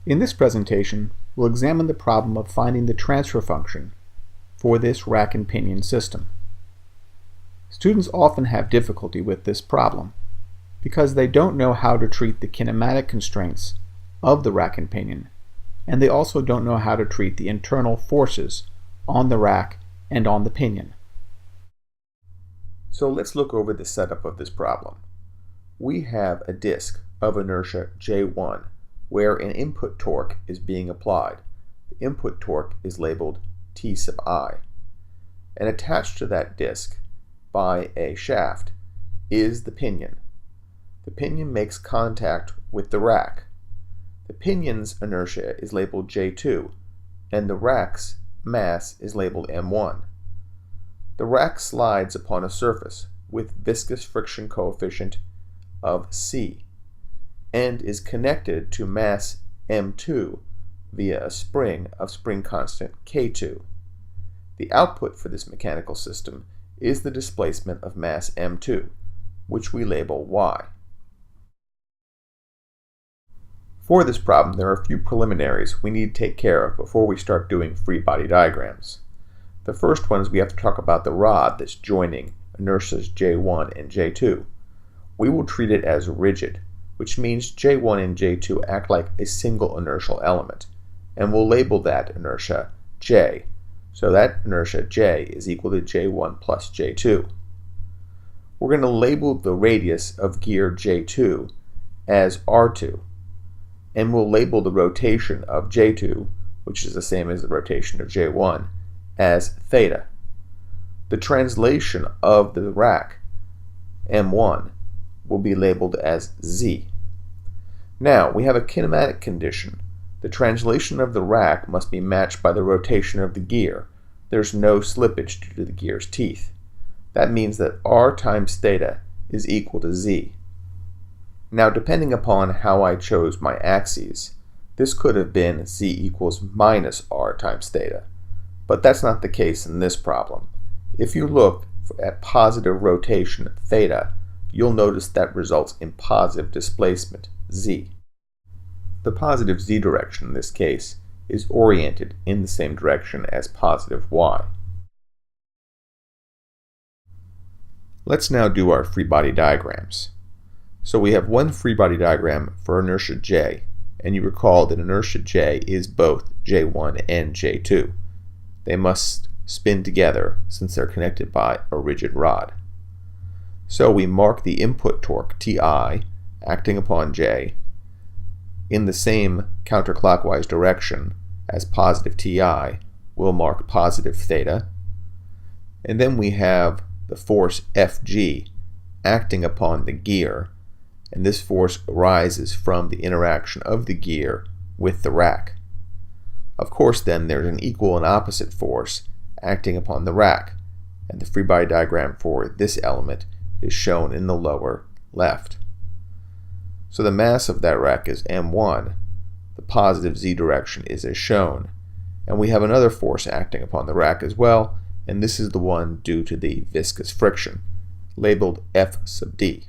In this presentation, we'll examine the problem of finding the transfer function for this rack and pinion system. Students often have difficulty with this problem because they don't know how to treat the kinematic constraints of the rack and pinion, and they also don't know how to treat the internal forces on the rack and on the pinion. So let's look over the setup of this problem. We have a disk of inertia J1 where an input torque is being applied. The input torque is labeled T sub I. And attached to that disk by a shaft is the pinion. The pinion makes contact with the rack. The pinion's inertia is labeled J2 and the rack's mass is labeled M1. The rack slides upon a surface with viscous friction coefficient of C and is connected to mass M2 via a spring of spring constant K2. The output for this mechanical system is the displacement of mass M2, which we label Y. For this problem, there are a few preliminaries we need to take care of before we start doing free body diagrams. The first one is we have to talk about the rod that's joining inertias J1 and J2. We will treat it as rigid, which means J1 and J2 act like a single inertial element, and we'll label that inertia J. So that inertia J is equal to J1 plus J2. We're going to label the radius of gear J2 as R2, and we'll label the rotation of J2, which is the same as the rotation of J1, as theta. The translation of the rack, M1, will be labeled as Z. Now, we have a kinematic condition. The translation of the rack must be matched by the rotation of the gear. There's no slippage due to the gear's teeth. That means that R times theta is equal to Z. Now, depending upon how I chose my axes, this could have been Z equals minus R times theta. But that's not the case in this problem. If you look at positive rotation theta, you'll notice that results in positive displacement Z. The positive Z direction in this case is oriented in the same direction as positive Y. Let's now do our free body diagrams. So we have one free body diagram for inertia J, and you recall that inertia J is both J1 and J2. They must spin together since they're connected by a rigid rod. So we mark the input torque Ti acting upon J in the same counterclockwise direction as positive Ti. We'll mark positive theta. And then we have the force Fg acting upon the gear, and this force arises from the interaction of the gear with the rack. Of course, then there's an equal and opposite force acting upon the rack, and the free body diagram for this element is shown in the lower left. So the mass of that rack is M1, the positive Z direction is as shown, and we have another force acting upon the rack as well, and this is the one due to the viscous friction, labeled F sub D.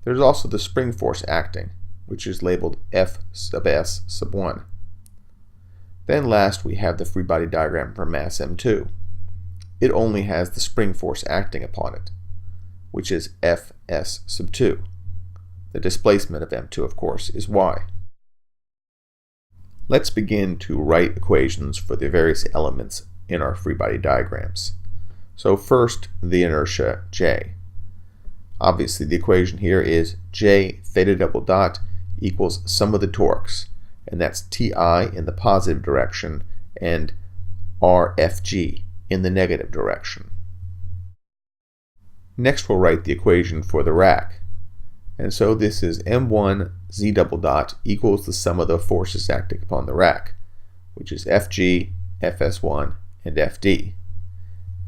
There's also the spring force acting, which is labeled F sub S sub 1. Then last we have the free body diagram for mass M2. It only has the spring force acting upon it, which is Fs sub 2. The displacement of M2, of course, is Y. Let's begin to write equations for the various elements in our free body diagrams. So first, the inertia J. Obviously, the equation here is J theta double dot equals sum of the torques, and that's Ti in the positive direction and Rfg in the negative direction. Next, we'll write the equation for the rack. And so this is M1 Z double dot equals the sum of the forces acting upon the rack, which is Fg, Fs1, and Fd.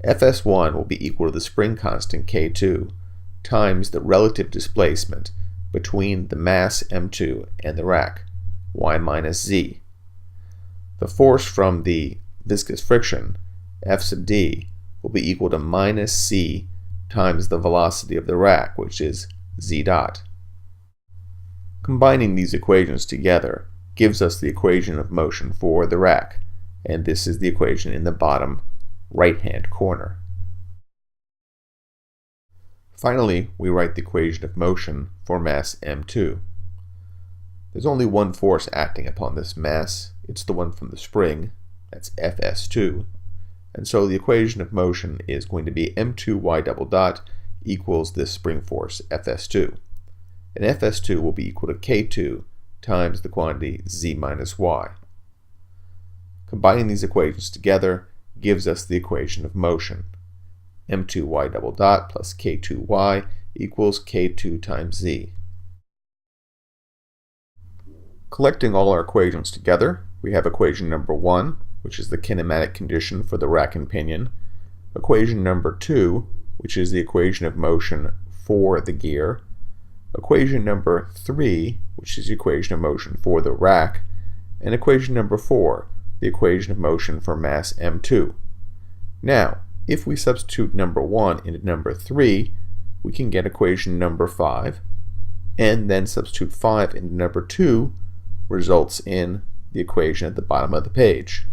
Fs1 will be equal to the spring constant K2 times the relative displacement between the mass M2 and the rack, Y minus Z. The force from the viscous friction, F sub D, will be equal to minus C times the velocity of the rack, which is Z dot. Combining these equations together gives us the equation of motion for the rack, and this is the equation in the bottom right-hand corner. Finally, we write the equation of motion for mass m2. There's only one force acting upon this mass. It's the one from the spring, that's Fs2. And so the equation of motion is going to be m2y double dot equals this spring force Fs2. And Fs2 will be equal to k2 times the quantity z minus y. Combining these equations together gives us the equation of motion. m2y double dot plus k2y equals k2 times z. Collecting all our equations together, we have equation number 1, which is the kinematic condition for the rack and pinion, equation number 2, which is the equation of motion for the gear, equation number 3, which is the equation of motion for the rack, and equation number 4, the equation of motion for mass m2. Now, if we substitute number 1 into number 3, we can get equation number 5, and then substitute 5 into number 2 results in the equation at the bottom of the page.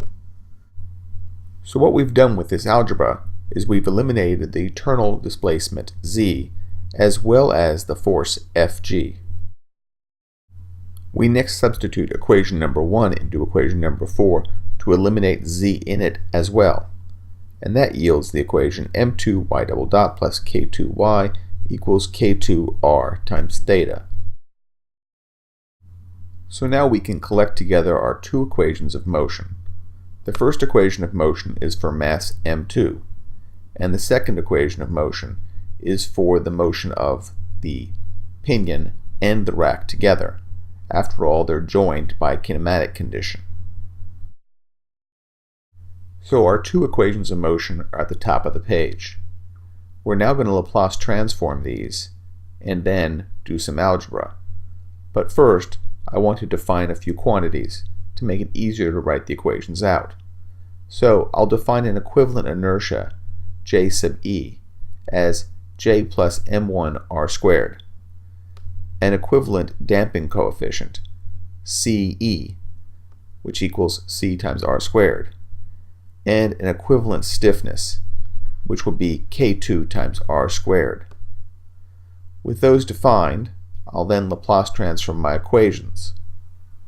So what we've done with this algebra is we've eliminated the internal displacement z as well as the force Fg. We next substitute equation number 1 into equation number 4 to eliminate z in it as well. And that yields the equation m2y double dot plus k2y equals k2r times theta. So now we can collect together our two equations of motion. The first equation of motion is for mass m2, and the second equation of motion is for the motion of the pinion and the rack together. After all, they're joined by a kinematic condition. So our two equations of motion are at the top of the page. We're now going to Laplace transform these and then do some algebra. But first, I want to define a few quantities to make it easier to write the equations out. So I'll define an equivalent inertia, J sub e, as J plus m1 r squared, an equivalent damping coefficient, Ce, which equals C times r squared, and an equivalent stiffness, which will be K2 times r squared. With those defined, I'll then Laplace transform my equations.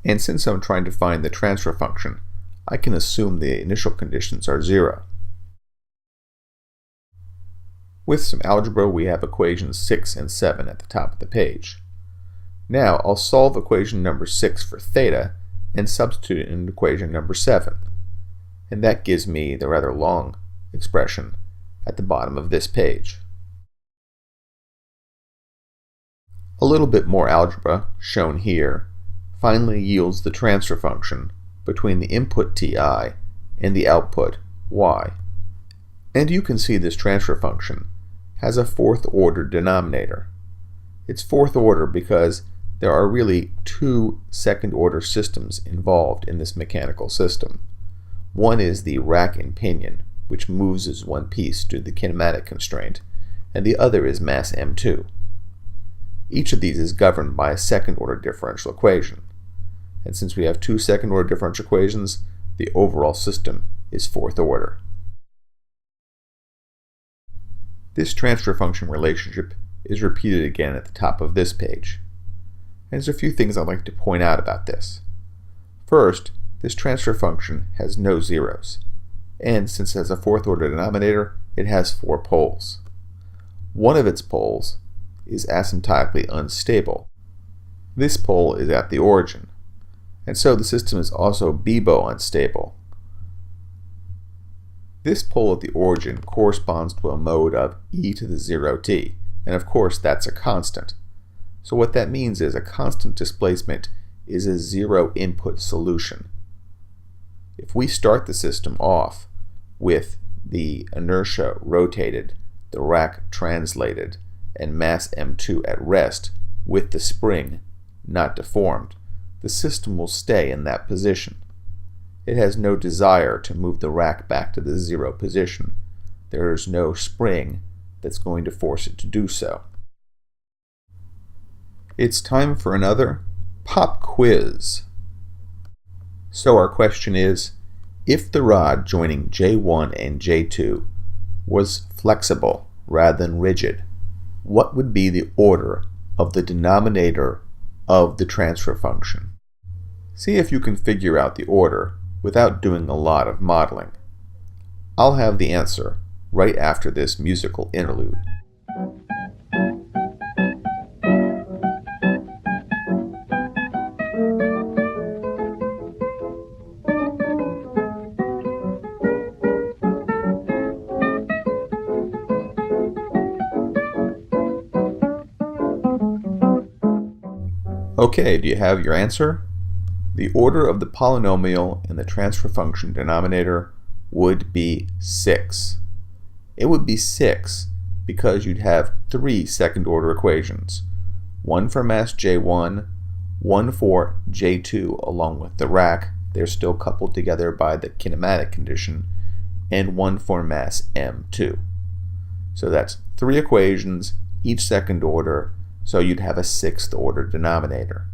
And since I'm trying to find the transfer function, I can assume the initial conditions are 0. With some algebra, we have equations 6 and 7 at the top of the page. Now I'll solve equation number 6 for theta and substitute it in equation number 7. And that gives me the rather long expression at the bottom of this page. A little bit more algebra, shown here, finally yields the transfer function between the input ti and the output y. And you can see this transfer function has a fourth order denominator. It's fourth order because there are really two second order systems involved in this mechanical system. One is the rack and pinion, which moves as one piece due to the kinematic constraint, and the other is mass m2. Each of these is governed by a second-order differential equation. And since we have two second-order differential equations, the overall system is fourth order. This transfer function relationship is repeated again at the top of this page. And there's a few things I'd like to point out about this. First, this transfer function has no zeros. And since it has a fourth-order denominator, it has 4 poles. One of its poles is asymptotically unstable. This pole is at the origin, and so the system is also BIBO unstable. This pole at the origin corresponds to a mode of e to the 0t, and of course that's a constant. So what that means is a constant displacement is a zero input solution. If we start the system off with the inertia rotated, the rack translated, and mass m2 at rest with the spring not deformed, the system will stay in that position. It has no desire to move the rack back to the 0 position. There is no spring that's going to force it to do so. It's time for another pop quiz. So our question is, if the rod joining J1 and J2 was flexible rather than rigid, what would be the order of the denominator of the transfer function? See if you can figure out the order without doing a lot of modeling. I'll have the answer right after this musical interlude. Okay, do you have your answer? The order of the polynomial in the transfer function denominator would be 6. It would be 6 because you'd have 3 second-order equations. One for mass J1, one for J2 along with the rack, they're still coupled together by the kinematic condition, and one for mass M2. So that's 3 equations, each second order, so you'd have a 6th order denominator.